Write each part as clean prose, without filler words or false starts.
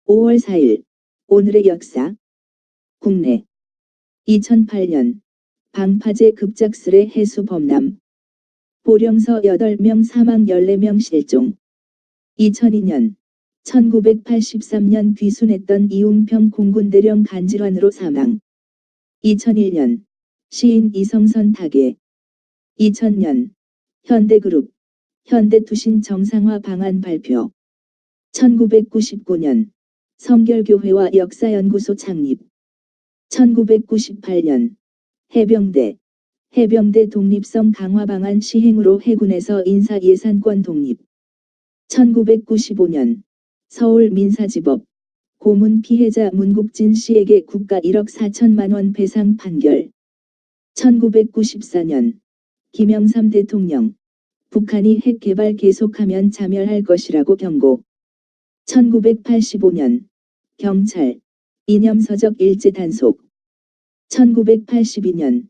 5월 4일 오늘의 역사. 국내 2008년 방파제 급작스레 해수 범람. 보령서 8명 사망 14명 실종. 2002년 1983년 귀순했던 이웅평 공군대령 간질환으로 사망. 2001년 시인 이성선 타계. 2000년 현대그룹 현대투신 정상화 방안 발표. 1999년 성결교회와 역사연구소 창립. 1998년 해병대 독립성 강화 방안 시행으로 해군에서 인사 예산권 독립. 1995년 서울 민사지법 고문 피해자 문국진 씨에게 국가 1억 4천만 원 배상 판결. 1994년 김영삼 대통령 북한이 핵 개발 계속하면 자멸할 것이라고 경고. 1985년 경찰 이념서적 일제 단속. 1982년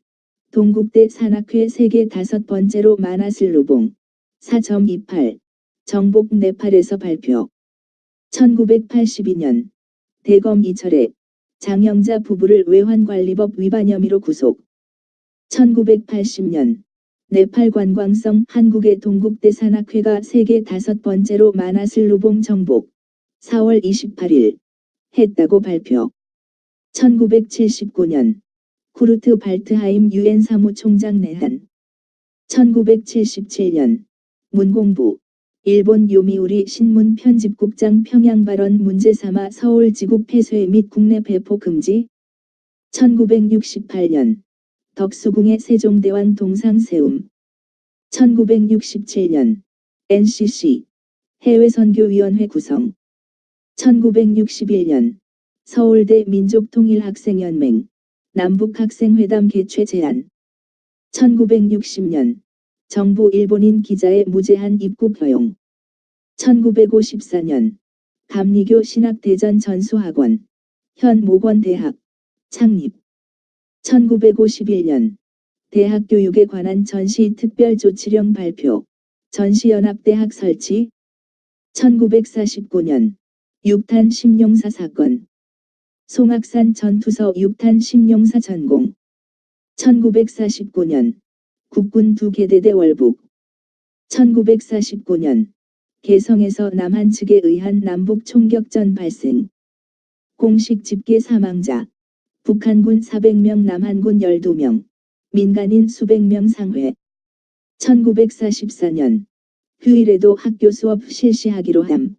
동국대 산악회 세계 5번째로 만화슬로봉 4.28 정복 네팔에서 발표. 1982년 대검 이철의 장영자 부부를 외환관리법 위반 혐의로 구속. 1980년 네팔 관광성 한국의 동국대 산악회가 세계 5번째로 만화슬로봉 정복 4월 28일 했다고 발표. 1979년 쿠르트 발트하임 유엔 사무총장 내한. 1977년 문공부 일본 요미우리 신문 편집국장 평양 발언 문제 삼아 서울 지국 폐쇄 및 국내 배포 금지. 1968년 덕수궁의 세종대왕 동상 세움. 1967년 NCC 해외선교위원회 구성. 1961년 서울대 민족통일학생연맹 남북학생회담 개최 제안. 1960년 정부 일본인 기자의 무제한 입국 허용. 1954년 감리교 신학대전 전수학원 현 모건대학 창립. 1951년 대학교육에 관한 전시특별조치령 발표 전시연합대학 설치. 1949년 6탄 심용사 사건 송악산 전투서 6탄 심용사 전공. 1949년 국군 2계대대 월북. 1949년 개성에서 남한 측에 의한 남북 총격전 발생. 공식 집계 사망자 북한군 400명 남한군 12명 민간인 수백 명 상회. 1944년 휴일에도 학교 수업 실시하기로 함.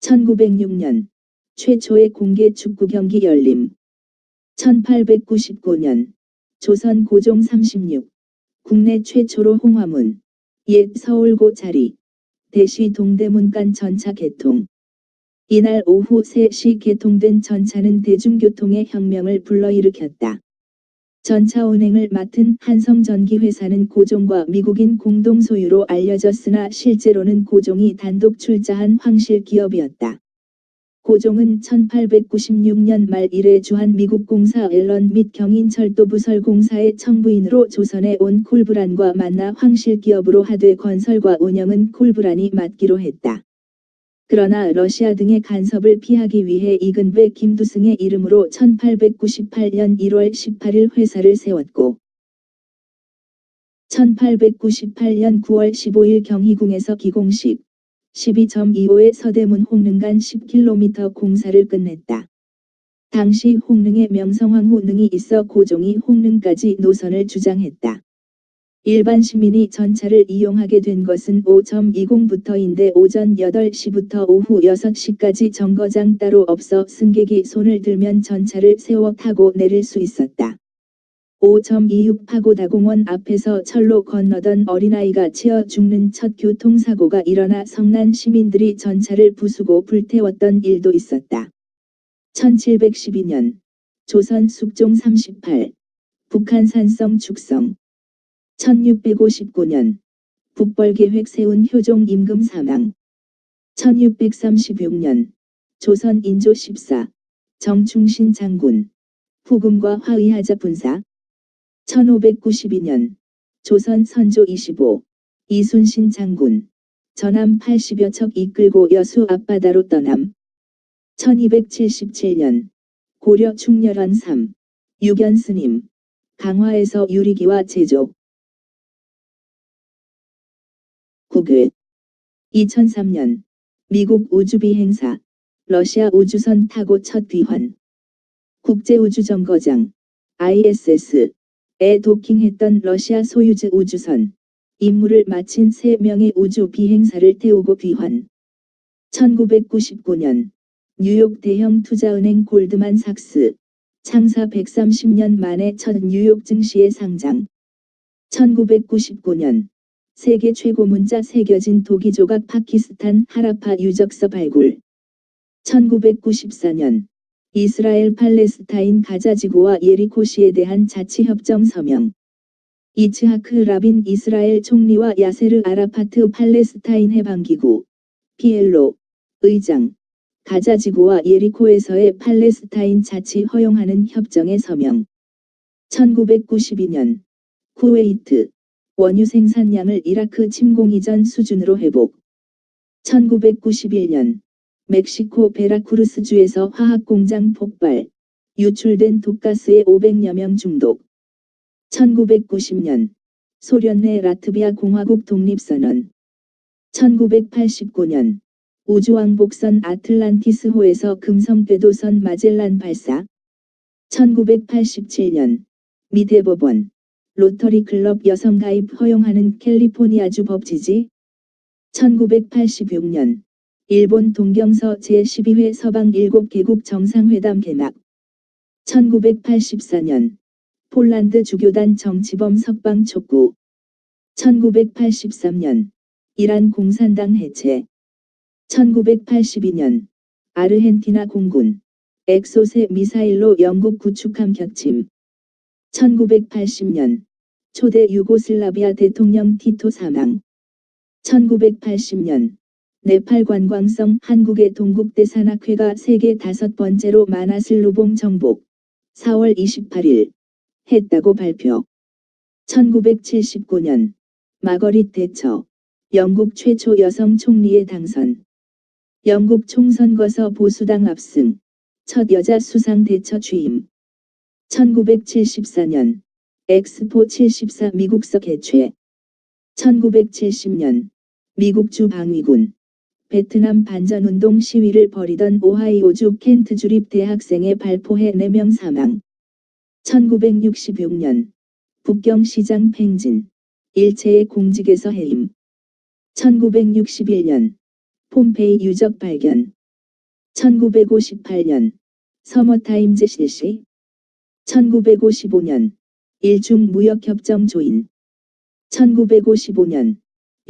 1906년 최초의 공개 축구 경기 열림. 1899년 조선 고종 36 국내 최초로 홍화문 옛 서울고 자리 대시 동대문간 전차 개통. 이날 오후 3시 개통된 전차는 대중교통의 혁명을 불러일으켰다. 전차 운행을 맡은 한성전기회사는 고종과 미국인 공동 소유로 알려졌으나 실제로는 고종이 단독 출자한 황실 기업이었다. 고종은 1896년 말 이래 주한 미국 공사 앨런 및 경인철도부설공사의 청부인으로 조선에 온 콜브란과 만나 황실 기업으로 하되 건설과 운영은 콜브란이 맡기로 했다. 그러나 러시아 등의 간섭을 피하기 위해 이근배 김두승의 이름으로 1898년 1월 18일 회사를 세웠고 1898년 9월 15일 경희궁에서 기공식 12.25의 서대문 홍릉간 10km 공사를 끝냈다. 당시 홍릉에 명성황후 능이 있어 고종이 홍릉까지 노선을 주장했다. 일반 시민이 전차를 이용하게 된 것은 5.20부터인데 오전 8시부터 오후 6시까지 정거장 따로 없어 승객이 손을 들면 전차를 세워 타고 내릴 수 있었다. 5.26 파고다공원 앞에서 철로 건너던 어린아이가 치여 죽는 첫 교통사고가 일어나 성난 시민들이 전차를 부수고 불태웠던 일도 있었다. 1712년 조선 숙종 38 북한 산성 축성. 1659년 북벌계획 세운 효종 임금 사망. 1636년 조선 인조 14 정충신 장군 후금과 화의하자 분사. 1592년 조선 선조 25 이순신 장군 전함 80여 척 이끌고 여수 앞바다로 떠남. 1277년 고려 충렬원 3. 유견스님 강화에서 유리기와 제조. 국외 2003년 미국 우주비행사 러시아 우주선 타고 첫 귀환. 국제우주정거장 ISS에 도킹했던 러시아 소유즈 우주선 임무를 마친 3명의 우주 비행사를 태우고 귀환. 1999년 뉴욕 대형 투자은행 골드만삭스 창사 130년 만에 첫 뉴욕 증시에 상장. 1999년 세계 최고 문자 새겨진 도기조각 파키스탄 하라파 유적서 발굴. 1994년 이스라엘 팔레스타인 가자지구와 예리코시에 대한 자치협정 서명. 이츠하크 라빈 이스라엘 총리와 야세르 아라파트 팔레스타인 해방기구 PLO 의장 가자지구와 예리코에서의 팔레스타인 자치 허용하는 협정에 서명. 1992년 쿠웨이트 원유 생산량을 이라크 침공 이전 수준으로 회복. 1991년 멕시코 베라크루스주에서 화학공장 폭발, 유출된 독가스에 500여 명 중독. 1990년 소련 내 라트비아 공화국 독립선언. 1989년 우주왕복선 아틀란티스호에서 금성 궤도선 마젤란 발사. 1987년 미 대법원 로터리 클럽 여성 가입 허용하는 캘리포니아주 법 지지. 1986년 일본 동경서 제12회 서방 7개국 정상회담 개막. 1984년 폴란드 주교단 정치범 석방 촉구. 1983년 이란 공산당 해체. 1982년 아르헨티나 공군 엑소세 미사일로 영국 구축함 격침. 1980년 초대 유고슬라비아 대통령 티토 사망. 1980년 네팔 관광성 한국의 동국대산악회가 세계 5번째로 마나슬루봉 정복 4월 28일 했다고 발표. 1979년 마거릿 대처 영국 최초 여성 총리에 당선. 영국 총선거서 보수당 압승 첫 여자 수상 대처 취임. 1974년 엑스포 74 미국서 개최. 1970년 미국 주 방위군 베트남 반전운동 시위를 벌이던 오하이오주 켄트 주립 대학생의 발포해 4명 사망. 1966년 북경시장 팽진 일체의 공직에서 해임. 1961년 폼페이 유적 발견. 1958년 서머타임즈 실시. 1955년 일중 무역협정 조인. 1955년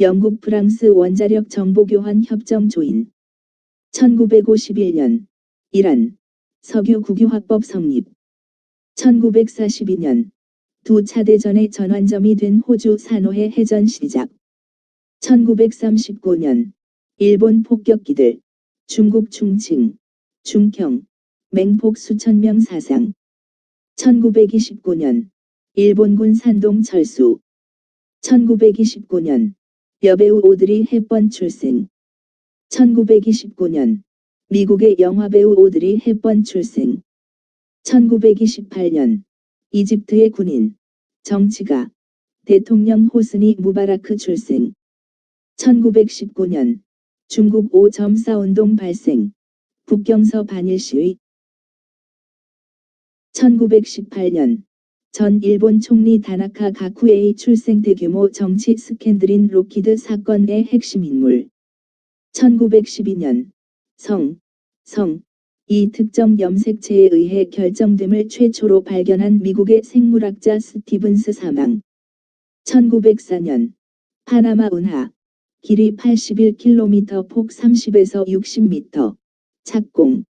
영국 프랑스 원자력 정보교환 협정 조인. 1951년 이란 석유 국유화법 성립. 1942년 두 차대전의 전환점이 된 호주 사노해 해전 시작. 1939년 일본 폭격기들 중국 충칭, 중평, 맹폭 수천 명 사상. 1929년 일본군 산동 철수. 1929년 여배우 오드리 헵번 출생. 1929년 미국의 영화배우 오드리 헵번 출생. 1928년 이집트의 군인, 정치가, 대통령 호스니 무바라크 출생. 1919년 중국 5.4 운동 발생, 북경서 반일 시위. 1918년 전 일본 총리 다나카 가쿠에이 출생. 대규모 정치 스캔들인 로키드 사건의 핵심 인물. 1912년 이 특정 염색체에 의해 결정됨을 최초로 발견한 미국의 생물학자 스티븐스 사망. 1904년 파나마 운하 길이 81km 폭 30에서 60m 착공.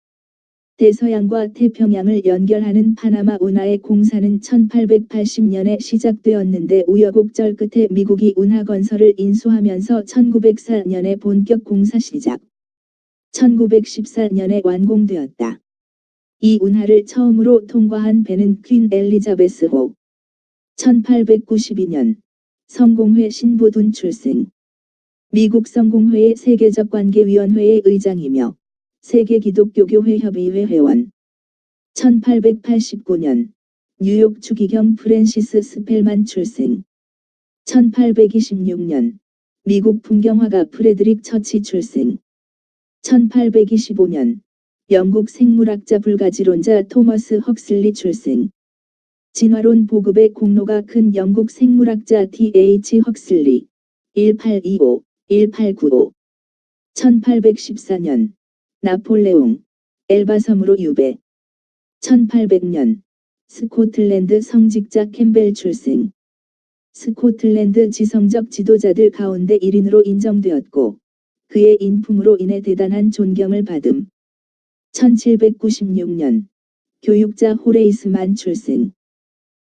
대서양과 태평양을 연결하는 파나마 운하의 공사는 1880년에 시작되었는데 우여곡절 끝에 미국이 운하 건설을 인수하면서 1904년에 본격 공사 시작. 1914년에 완공되었다. 이 운하를 처음으로 통과한 배는 퀸 엘리자베스호. 1892년 성공회 신보둔 출생. 미국 성공회의 세계적 관계위원회의 의장이며 세계기독교교회 협의회 회원. 1889년 뉴욕 추기경 프랜시스 스펠만 출생. 1826년 미국 풍경화가 프레드릭 처치 출생. 1825년 영국 생물학자 불가지론자 토머스 헉슬리 출생. 진화론 보급의 공로가 큰 영국 생물학자 T.H. 헉슬리 1825-1895. 1814년 나폴레옹 엘바섬으로 유배. 1800년 스코틀랜드 성직자 캠벨 출생. 스코틀랜드 지성적 지도자들 가운데 1인으로 인정되었고 그의 인품으로 인해 대단한 존경을 받음. 1796년 교육자 호레이스만 출생.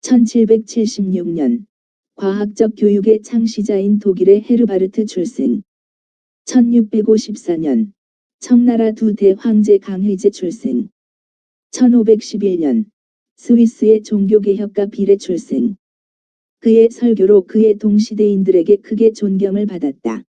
1776년 과학적 교육의 창시자인 독일의 헤르바르트 출생. 1654년 청나라 두 대황제 강희제 출생. 1511년 스위스의 종교개혁가 비례 출생. 그의 설교로 그의 동시대인들에게 크게 존경을 받았다.